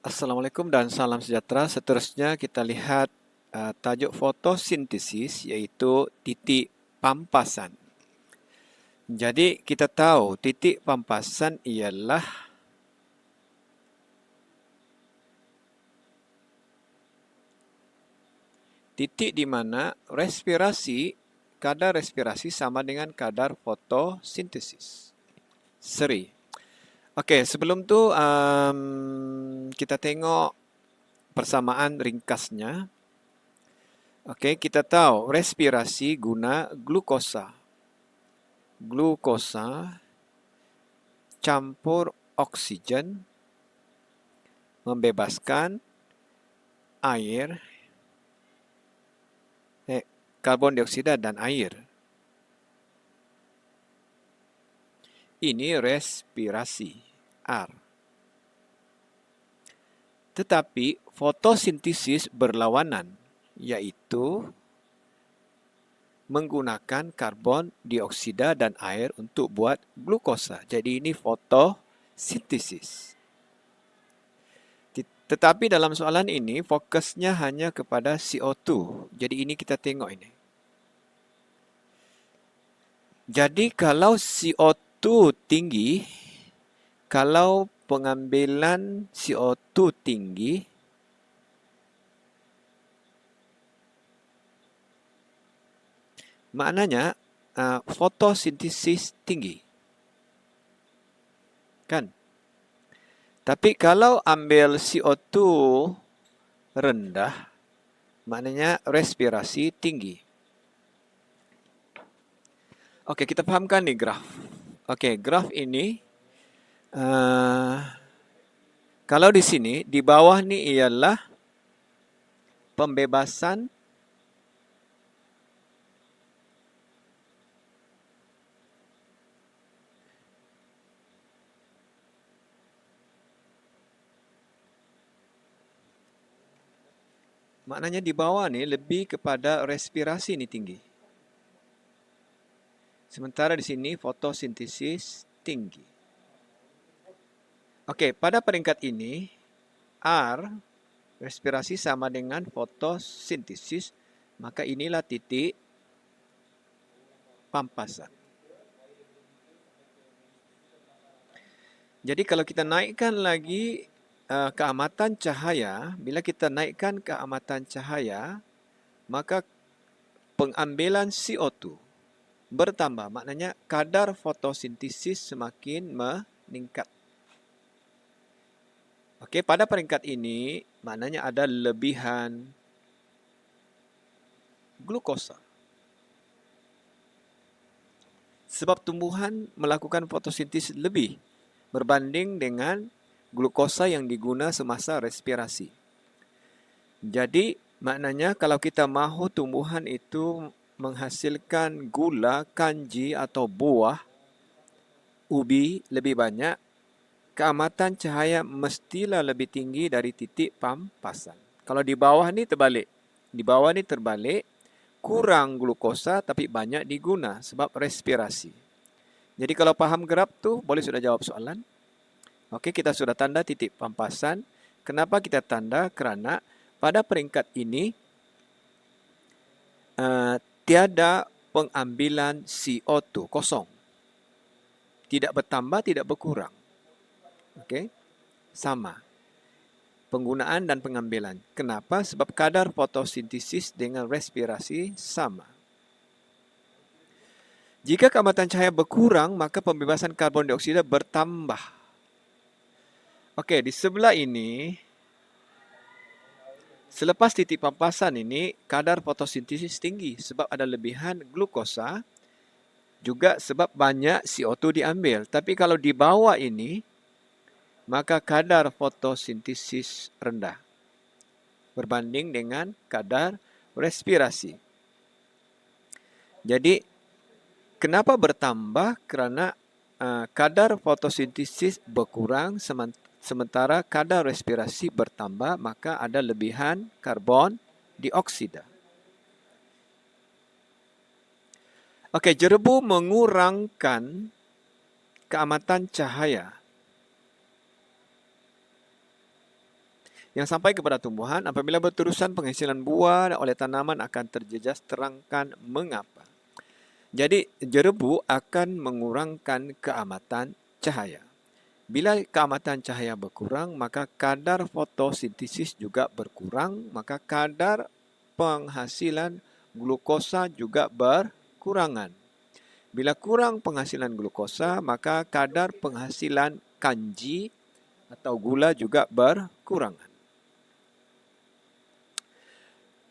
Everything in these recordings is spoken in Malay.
Assalamualaikum dan salam sejahtera. Seterusnya kita lihat tajuk fotosintesis iaitu titik pampasan. Jadi kita tahu titik pampasan ialah titik di mana kadar respirasi sama dengan kadar fotosintesis. Seri. Okey, sebelum tu kita tengok persamaan ringkasnya. Okey, kita tahu respirasi guna glukosa. Glukosa campur oksigen membebaskan air, karbon dioksida dan air. Ini respirasi, R. Tetapi fotosintesis berlawanan, iaitu menggunakan karbon dioksida dan air untuk buat glukosa. Jadi ini fotosintesis. Tetapi dalam soalan ini fokusnya hanya kepada CO2. Jadi ini kita tengok ini. Jadi kalau CO2 tinggi, kalau pengambilan CO2 tinggi, maknanya fotosintesis tinggi. Kan? Tapi kalau ambil CO2 rendah, maknanya respirasi tinggi. Okey, kita fahamkan nih graf. Okey, graf ini kalau di sini, di bawah ni ialah pembebasan maknanya di bawah ni lebih kepada respirasi ni tinggi. Sementara di sini fotosintesis tinggi. Okey, pada peringkat ini R respirasi sama dengan fotosintesis, maka inilah titik pampasan. Jadi kalau kita naikkan lagi keamatan cahaya, bila kita naikkan keamatan cahaya, maka pengambilan CO2 bertambah. Maknanya kadar fotosintesis semakin meningkat. Okey, pada peringkat ini, maknanya ada lebihan glukosa. Sebab tumbuhan melakukan fotosintesis lebih berbanding dengan glukosa yang diguna semasa respirasi. Jadi, maknanya kalau kita mahu tumbuhan itu menghasilkan gula, kanji atau buah, ubi lebih banyak, keamatan cahaya mestilah lebih tinggi dari titik pampasan. Kalau di bawah ni terbalik. Di bawah ni terbalik, kurang glukosa tapi banyak diguna sebab respirasi. Jadi kalau paham graf tu, boleh sudah jawab soalan. Okey, kita sudah tanda titik pampasan. Kenapa kita tanda? Kerana pada peringkat ini tiada pengambilan CO2, kosong. Tidak bertambah, tidak berkurang. Okey, sama. Penggunaan dan pengambilan. Kenapa? Sebab kadar fotosintesis dengan respirasi sama. Jika keamatan cahaya berkurang, maka pembebasan karbon dioksida bertambah. Okey, di sebelah ini, selepas titik pampasan ini, kadar fotosintesis tinggi sebab ada lebihan glukosa, juga sebab banyak CO2 diambil. Tapi kalau di bawah ini, maka kadar fotosintesis rendah berbanding dengan kadar respirasi. Jadi, kenapa bertambah? Kerana kadar fotosintesis berkurang sementara kadar respirasi bertambah, maka ada lebihan karbon dioksida. Okey, jerebu mengurangkan keamatan cahaya. yang sampai kepada tumbuhan. Apabila berterusan penghasilan buah oleh tanaman akan terjejas, terangkan mengapa. Jadi, jerebu akan mengurangkan keamatan cahaya. Bila keamatan cahaya berkurang, maka kadar fotosintesis juga berkurang, maka kadar penghasilan glukosa juga berkurangan. Bila kurang penghasilan glukosa, maka kadar penghasilan kanji atau gula juga berkurangan.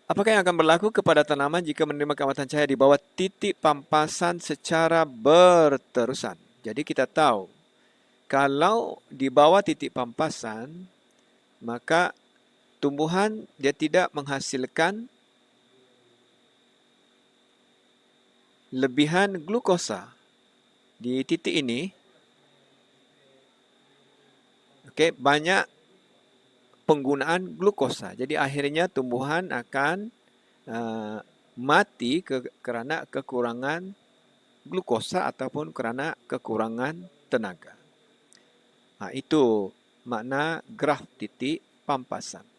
Apakah yang akan berlaku kepada tanaman jika menerima keamatan cahaya di bawah titik pampasan secara berterusan? Jadi kita tahu, kalau di bawah titik pampasan, maka tumbuhan dia tidak menghasilkan lebihan glukosa. Di titik ini, banyak penggunaan glukosa. Jadi akhirnya tumbuhan akan mati kerana kekurangan glukosa ataupun kerana kekurangan tenaga. Itu makna graf titik pampasan.